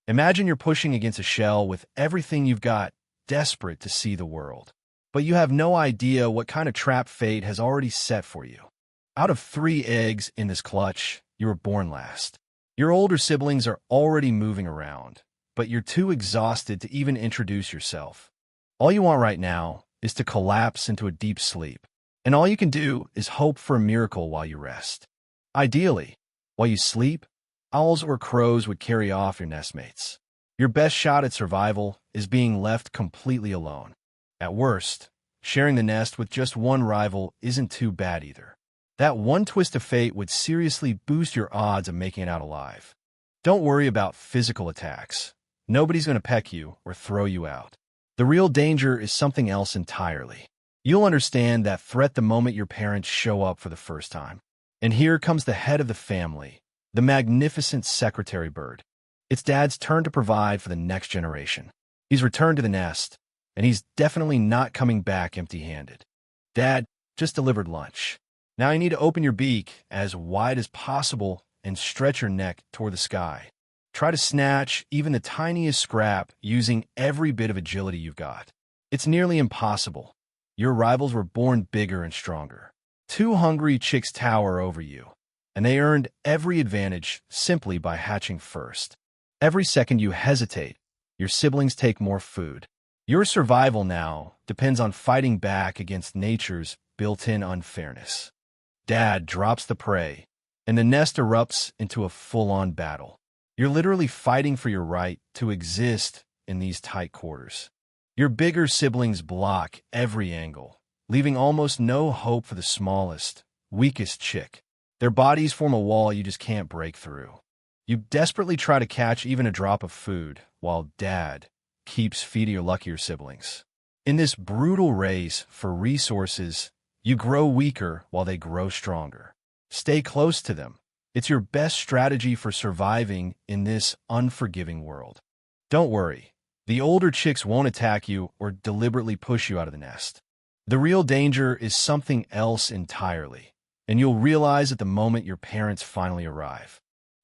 Imagine you're pushing against a shell with everything you've got, desperate to see the world. But you have no idea what kind of trap fate has already set for you. Out of 3 eggs in this clutch, you were born last. Your older siblings are already moving around, but you're too exhausted to even introduce yourself. All you want right now is to collapse into a deep sleep, and all you can do is hope for a miracle while you rest. Ideally, while you sleep, owls or crows would carry off your nestmates. Your best shot at survival is being left completely alone. At worst, sharing the nest with just one rival isn't too bad either. That one twist of fate would seriously boost your odds of making it out alive. Don't worry about physical attacks. Nobody's going to peck you or throw you out. The real danger is something else entirely. You'll understand that threat the moment your parents show up for the first time. And here comes the head of the family, the magnificent secretary bird. It's Dad's turn to provide for the next generation. He's returned to the nest, and he's definitely not coming back empty-handed. Dad just delivered lunch. Now you need to open your beak as wide as possible and stretch your neck toward the sky. Try to snatch even the tiniest scrap using every bit of agility you've got. It's nearly impossible. Your rivals were born bigger and stronger. 2 hungry chicks tower over you, and they earned every advantage simply by hatching first. Every second you hesitate, your siblings take more food. Your survival now depends on fighting back against nature's built-in unfairness. Dad drops the prey, and the nest erupts into a full-on battle. You're literally fighting for your right to exist in these tight quarters. Your bigger siblings block every angle, leaving almost no hope for the smallest, weakest chick. Their bodies form a wall you just can't break through. You desperately try to catch even a drop of food, while Dad keeps feeding your luckier siblings. In this brutal race for resources, you grow weaker while they grow stronger. Stay close to them. It's your best strategy for surviving in this unforgiving world. Don't worry. The older chicks won't attack you or deliberately push you out of the nest. The real danger is something else entirely, and you'll realize at the moment your parents finally arrive.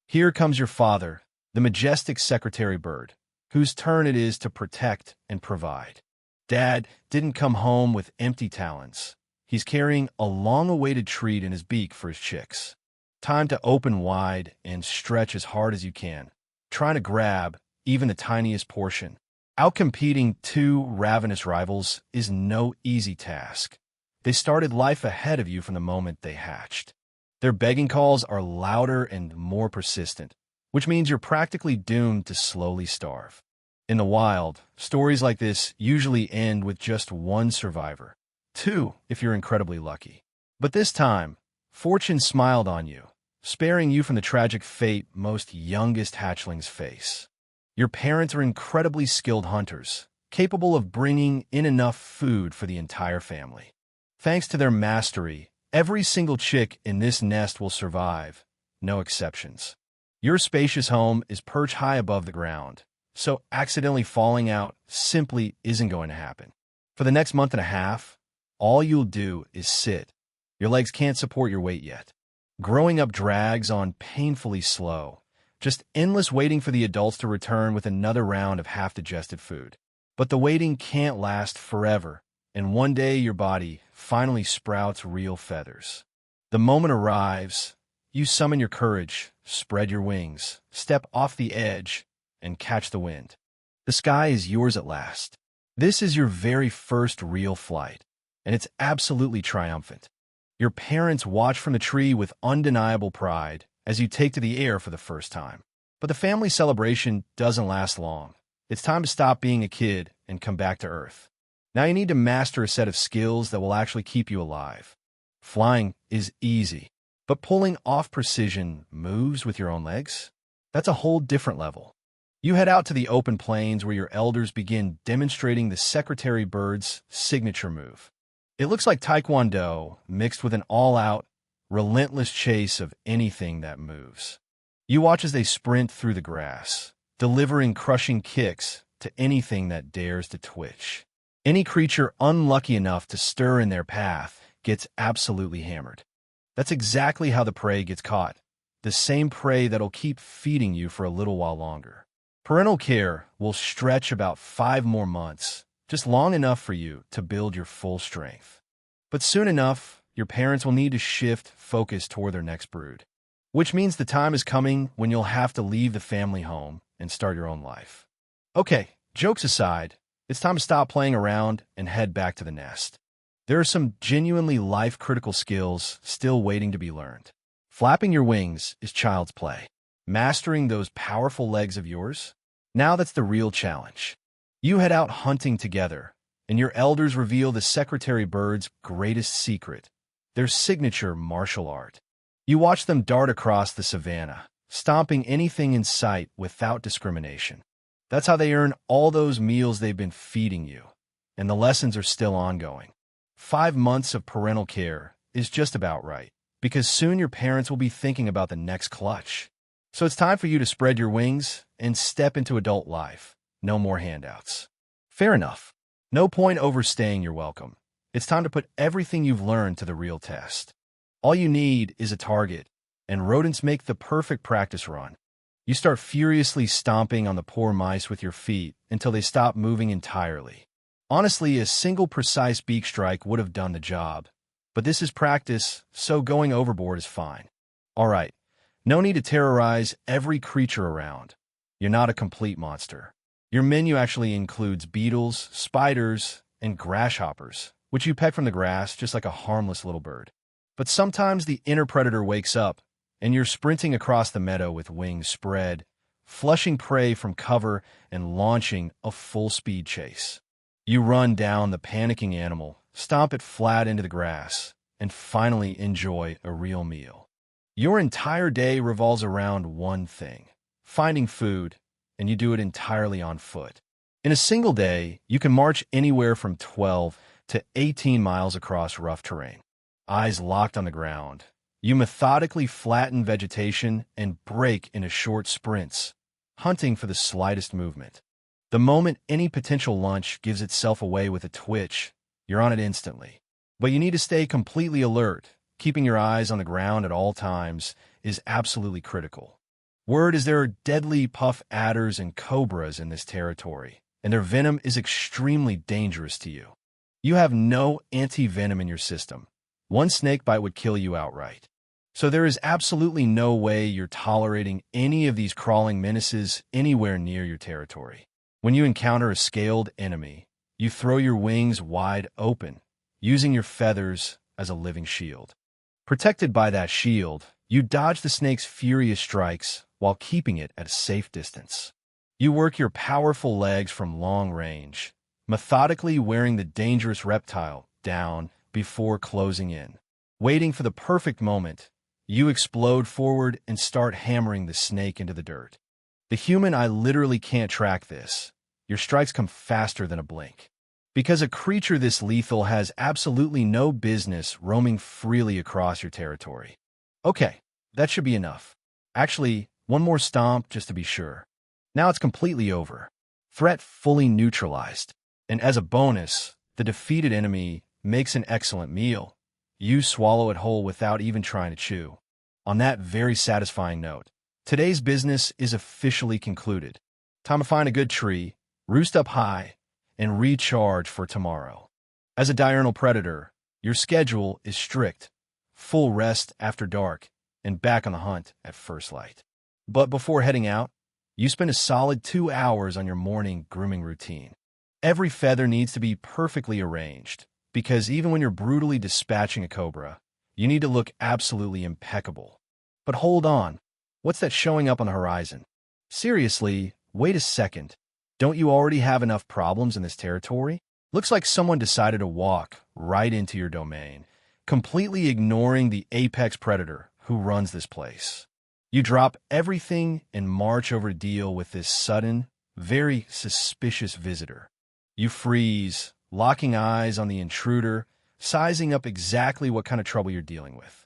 Here comes your father, the majestic secretary bird, whose turn it is to protect and provide. Dad didn't come home with empty talons. He's carrying a long-awaited treat in his beak for his chicks. Time to open wide and stretch as hard as you can, trying to grab even the tiniest portion. Outcompeting 2 ravenous rivals is no easy task. They started life ahead of you from the moment they hatched. Their begging calls are louder and more persistent, which means you're practically doomed to slowly starve. In the wild, stories like this usually end with just 1 survivor. 2, if you're incredibly lucky. But this time, fortune smiled on you, sparing you from the tragic fate most youngest hatchlings face. Your parents are incredibly skilled hunters, capable of bringing in enough food for the entire family. Thanks to their mastery, every single chick in this nest will survive, no exceptions. Your spacious home is perched high above the ground, so accidentally falling out simply isn't going to happen. For the next month and a half, all you'll do is sit. Your legs can't support your weight yet. Growing up drags on painfully slow, just endless waiting for the adults to return with another round of half-digested food. But the waiting can't last forever, and one day your body finally sprouts real feathers. The moment arrives, you summon your courage, spread your wings, step off the edge, and catch the wind. The sky is yours at last. This is your very first real flight, and it's absolutely triumphant. Your parents watch from the tree with undeniable pride as you take to the air for the first time. But the family celebration doesn't last long. It's time to stop being a kid and come back to Earth. Now you need to master a set of skills that will actually keep you alive. Flying is easy, but pulling off precision moves with your own legs? That's a whole different level. You head out to the open plains where your elders begin demonstrating the secretary bird's signature move. It looks like taekwondo mixed with an all-out, relentless chase of anything that moves. You watch as they sprint through the grass, delivering crushing kicks to anything that dares to twitch. Any creature unlucky enough to stir in their path gets absolutely hammered. That's exactly how the prey gets caught, the same prey that'll keep feeding you for a little while longer. Parental care will stretch about 5 more months, just long enough for you to build your full strength. But soon enough, your parents will need to shift focus toward their next brood, which means the time is coming when you'll have to leave the family home and start your own life. Okay, jokes aside, it's time to stop playing around and head back to the nest. There are some genuinely life-critical skills still waiting to be learned. Flapping your wings is child's play. Mastering those powerful legs of yours? Now that's the real challenge. You head out hunting together, and your elders reveal the secretary bird's greatest secret, their signature martial art. You watch them dart across the savannah, stomping anything in sight without discrimination. That's how they earn all those meals they've been feeding you, and the lessons are still ongoing. 5 months of parental care is just about right, because soon your parents will be thinking about the next clutch. So it's time for you to spread your wings and step into adult life. No more handouts. Fair enough. No point overstaying your welcome. It's time to put everything you've learned to the real test. All you need is a target, and rodents make the perfect practice run. You start furiously stomping on the poor mice with your feet until they stop moving entirely. Honestly, a single precise beak strike would have done the job, but this is practice, so going overboard is fine. All right, no need to terrorize every creature around. You're not a complete monster. Your menu actually includes beetles, spiders, and grasshoppers, which you peck from the grass just like a harmless little bird. But sometimes the inner predator wakes up, and you're sprinting across the meadow with wings spread, flushing prey from cover and launching a full-speed chase. You run down the panicking animal, stomp it flat into the grass, and finally enjoy a real meal. Your entire day revolves around one thing: finding food, and you do it entirely on foot. In a single day, you can march anywhere from 12 to 18 miles across rough terrain. Eyes locked on the ground, you methodically flatten vegetation and break into short sprints, hunting for the slightest movement. The moment any potential lunch gives itself away with a twitch, you're on it instantly. But you need to stay completely alert. Keeping your eyes on the ground at all times is absolutely critical. Word is there are deadly puff adders and cobras in this territory, and their venom is extremely dangerous to you. You have no anti-venom in your system. One snake bite would kill you outright. So there is absolutely no way you're tolerating any of these crawling menaces anywhere near your territory. When you encounter a scaled enemy, you throw your wings wide open, using your feathers as a living shield. Protected by that shield, you dodge the snake's furious strikes while keeping it at a safe distance. You work your powerful legs from long range, methodically wearing the dangerous reptile down before closing in. Waiting for the perfect moment, you explode forward and start hammering the snake into the dirt. The human eye literally can't track this. Your strikes come faster than a blink. Because a creature this lethal has absolutely no business roaming freely across your territory. Okay, that should be enough. Actually, one more stomp just to be sure. Now it's completely over. Threat fully neutralized. And as a bonus, the defeated enemy makes an excellent meal. You swallow it whole without even trying to chew. On that very satisfying note, today's business is officially concluded. Time to find a good tree, roost up high, and recharge for tomorrow. As a diurnal predator, your schedule is strict: full rest after dark, and back on the hunt at first light. But before heading out, you spend a solid 2 hours on your morning grooming routine. Every feather needs to be perfectly arranged, because even when you're brutally dispatching a cobra, you need to look absolutely impeccable. But hold on, what's that showing up on the horizon? Seriously, wait a second. Don't you already have enough problems in this territory? Looks like someone decided to walk right into your domain, completely ignoring the apex predator who runs this place. You drop everything and march over to deal with this sudden, very suspicious visitor. You freeze, locking eyes on the intruder, sizing up exactly what kind of trouble you're dealing with.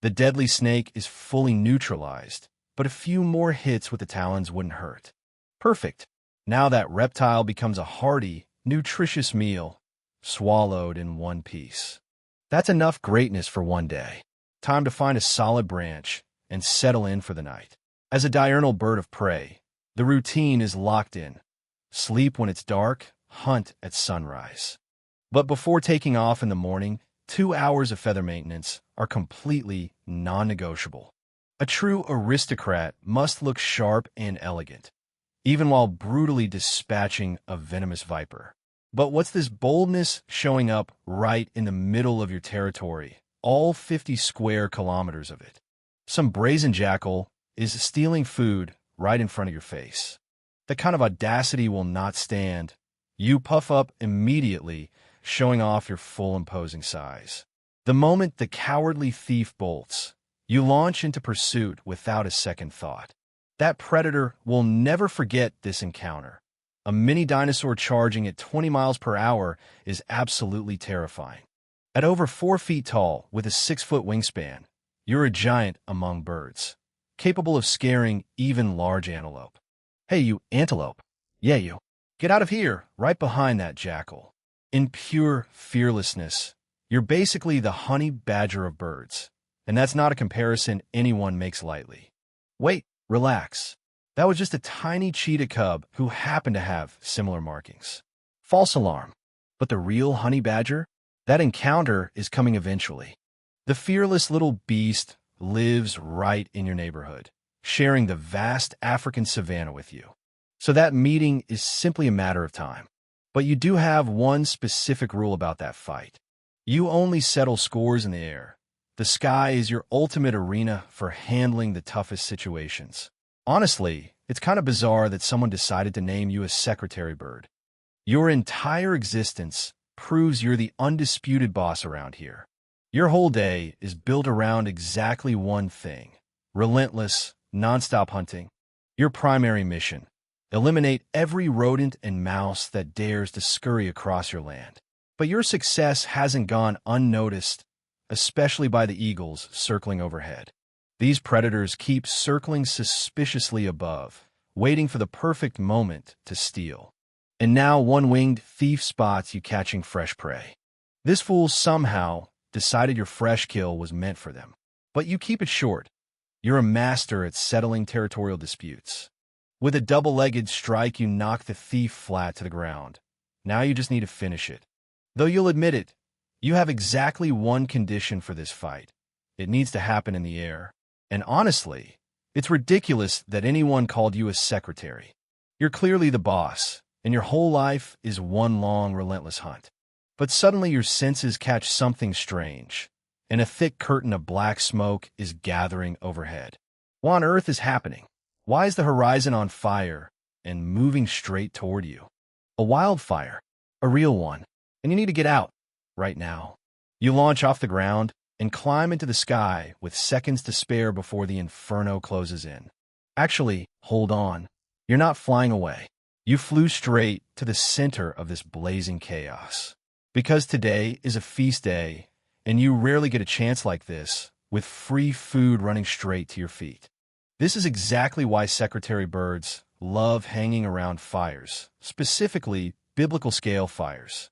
The deadly snake is fully neutralized, but a few more hits with the talons wouldn't hurt. Perfect. Now that reptile becomes a hearty, nutritious meal, swallowed in one piece. That's enough greatness for one day. Time to find a solid branch and settle in for the night. As a diurnal bird of prey, The routine is locked in. Sleep when it's dark, hunt at sunrise. But before taking off in the morning, 2 hours of feather maintenance are completely non-negotiable. A true aristocrat must look sharp and elegant, even while brutally dispatching a venomous viper. But what's this boldness showing up right in the middle of your territory, all 50 square kilometers of it? Some brazen jackal is stealing food right in front of your face. That kind of audacity will not stand. You puff up immediately, showing off your full imposing size. The moment the cowardly thief bolts, you launch into pursuit without a second thought. That predator will never forget this encounter. A mini dinosaur charging at 20 miles per hour is absolutely terrifying. At over 4 feet tall, with a 6-foot wingspan, you're a giant among birds, capable of scaring even large antelope. Hey, you antelope. Yeah, you. Get out of here, right behind that jackal. In pure fearlessness, you're basically the honey badger of birds, and that's not a comparison anyone makes lightly. Wait, relax. That was just a tiny cheetah cub who happened to have similar markings. False alarm. But the real honey badger? That encounter is coming eventually. The fearless little beast lives right in your neighborhood, sharing the vast African savanna with you. So that meeting is simply a matter of time. But you do have one specific rule about that fight. You only settle scores in the air. The sky is your ultimate arena for handling the toughest situations. Honestly, it's kind of bizarre that someone decided to name you a secretary bird. Your entire existence proves you're the undisputed boss around here. Your whole day is built around exactly one thing: relentless, nonstop hunting. Your primary mission: eliminate every rodent and mouse that dares to scurry across your land. But your success hasn't gone unnoticed, especially by the eagles circling overhead. These predators keep circling suspiciously above, waiting for the perfect moment to steal. And now one-winged thief spots you catching fresh prey. This fool somehow decided your fresh kill was meant for them. But you keep it short. You're a master at settling territorial disputes. With a double-legged strike, you knock the thief flat to the ground. Now you just need to finish it. Though you'll admit it, you have exactly one condition for this fight. It needs to happen in the air. And honestly, it's ridiculous that anyone called you a secretary. You're clearly the boss, and your whole life is one long, relentless hunt. But suddenly your senses catch something strange, and a thick curtain of black smoke is gathering overhead. What on earth is happening? Why is the horizon on fire and moving straight toward you? A wildfire, a real one, and you need to get out right now. You launch off the ground and climb into the sky with seconds to spare before the inferno closes in. Actually, hold on. You're not flying away. You flew straight to the center of this blazing chaos. Because today is a feast day, and you rarely get a chance like this, with free food running straight to your feet. This is exactly why secretary birds love hanging around fires, specifically biblical scale fires.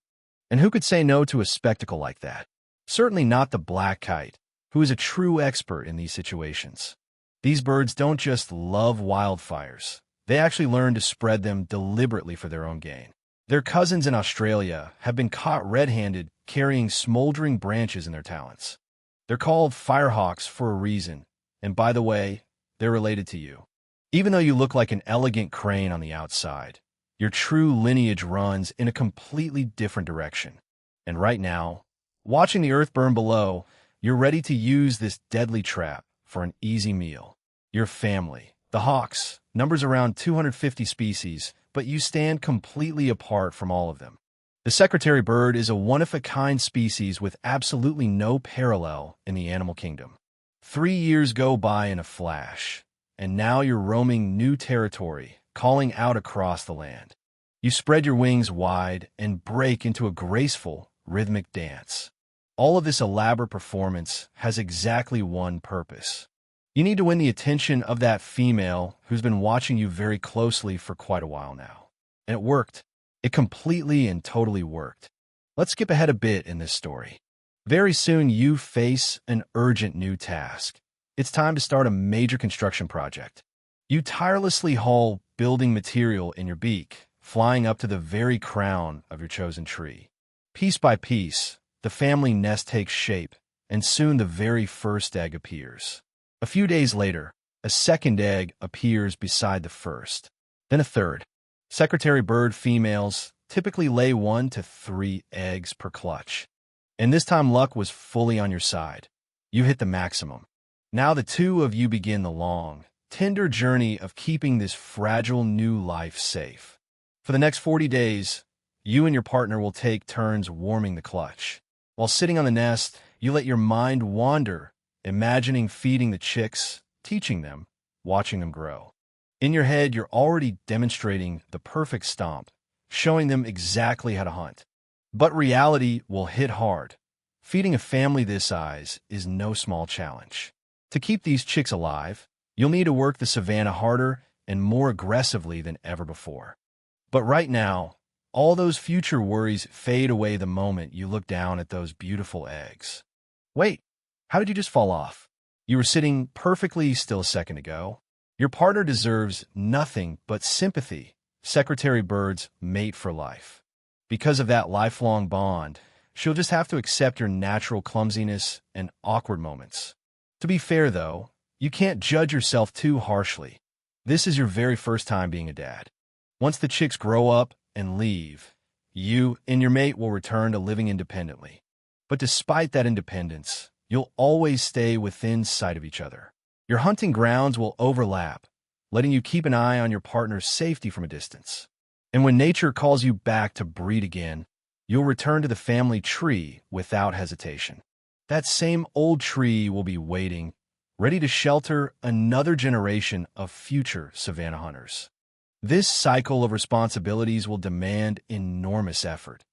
And who could say no to a spectacle like that? Certainly not the black kite, who is a true expert in these situations. These birds don't just love wildfires. They actually learn to spread them deliberately for their own gain. Their cousins in Australia have been caught red-handed carrying smoldering branches in their talons. They're called firehawks for a reason, and by the way, they're related to you. Even though you look like an elegant crane on the outside, your true lineage runs in a completely different direction. And right now, watching the earth burn below, you're ready to use this deadly trap for an easy meal. Your family, the hawks, numbers around 250 species, but you stand completely apart from all of them. The secretary bird is a one-of-a-kind species with absolutely no parallel in the animal kingdom. 3 years go by in a flash, and now you're roaming new territory, calling out across the land. You spread your wings wide and break into a graceful, rhythmic dance. All of this elaborate performance has exactly one purpose. You need to win the attention of that female who's been watching you very closely for quite a while now. And it worked. It completely and totally worked. Let's skip ahead a bit in this story. Very soon you face an urgent new task. It's time to start a major construction project. You tirelessly haul building material in your beak, flying up to the very crown of your chosen tree. Piece by piece, the family nest takes shape, and soon the very first egg appears. A few days later, a second egg appears beside the first, then a third. Secretary bird females typically lay 1 to 3 eggs per clutch. And this time luck was fully on your side. You hit the maximum. Now the two of you begin the long, tender journey of keeping this fragile new life safe. For the next 40 days, you and your partner will take turns warming the clutch. While sitting on the nest, you let your mind wander, imagining feeding the chicks, teaching them, watching them grow. In your head, you're already demonstrating the perfect stomp, showing them exactly how to hunt. But reality will hit hard. Feeding a family this size is no small challenge. To keep these chicks alive, you'll need to work the Savannah harder and more aggressively than ever before. But right now, all those future worries fade away the moment you look down at those beautiful eggs. Wait, how did you just fall off? You were sitting perfectly still a second ago. Your partner deserves nothing but sympathy. Secretary birds mate for life. Because of that lifelong bond, she'll just have to accept your natural clumsiness and awkward moments. To be fair, though, you can't judge yourself too harshly. This is your very first time being a dad. Once the chicks grow up and leave, you and your mate will return to living independently. But despite that independence, you'll always stay within sight of each other. Your hunting grounds will overlap, letting you keep an eye on your partner's safety from a distance. And when nature calls you back to breed again, you'll return to the family tree without hesitation. That same old tree will be waiting, ready to shelter another generation of future Savannah hunters. This cycle of responsibilities will demand enormous effort.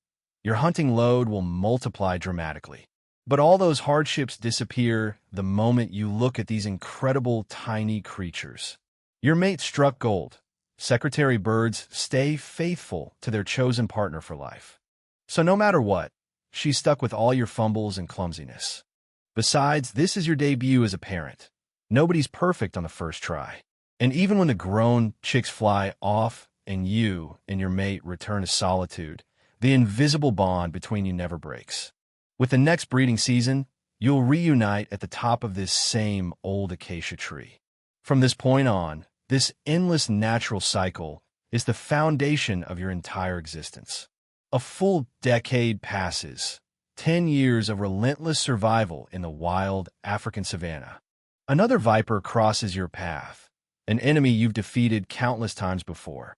Your hunting load will multiply dramatically. But all those hardships disappear the moment you look at these incredible tiny creatures. Your mate struck gold. Secretary birds stay faithful to their chosen partner for life. So no matter what, she's stuck with all your fumbles and clumsiness. Besides, this is your debut as a parent. Nobody's perfect on the first try. And even when the grown chicks fly off and you and your mate return to solitude, the invisible bond between you never breaks. With the next breeding season, you'll reunite at the top of this same old acacia tree. From this point on, this endless natural cycle is the foundation of your entire existence. A full decade passes, 10 years of relentless survival in the wild African savanna. Another viper crosses your path, an enemy you've defeated countless times before.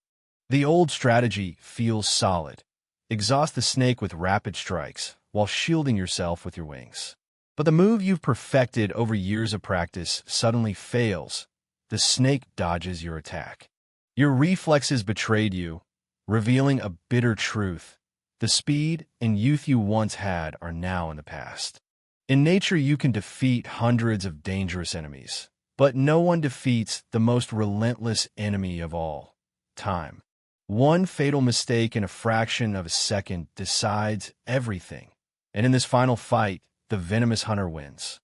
The old strategy feels solid. Exhaust the snake with rapid strikes, while shielding yourself with your wings. But the move you've perfected over years of practice suddenly fails. The snake dodges your attack. Your reflexes betrayed you, revealing a bitter truth. The speed and youth you once had are now in the past. In nature, you can defeat hundreds of dangerous enemies, but no one defeats the most relentless enemy of all, time. One fatal mistake in a fraction of a second decides everything. And in this final fight, the venomous hunter wins.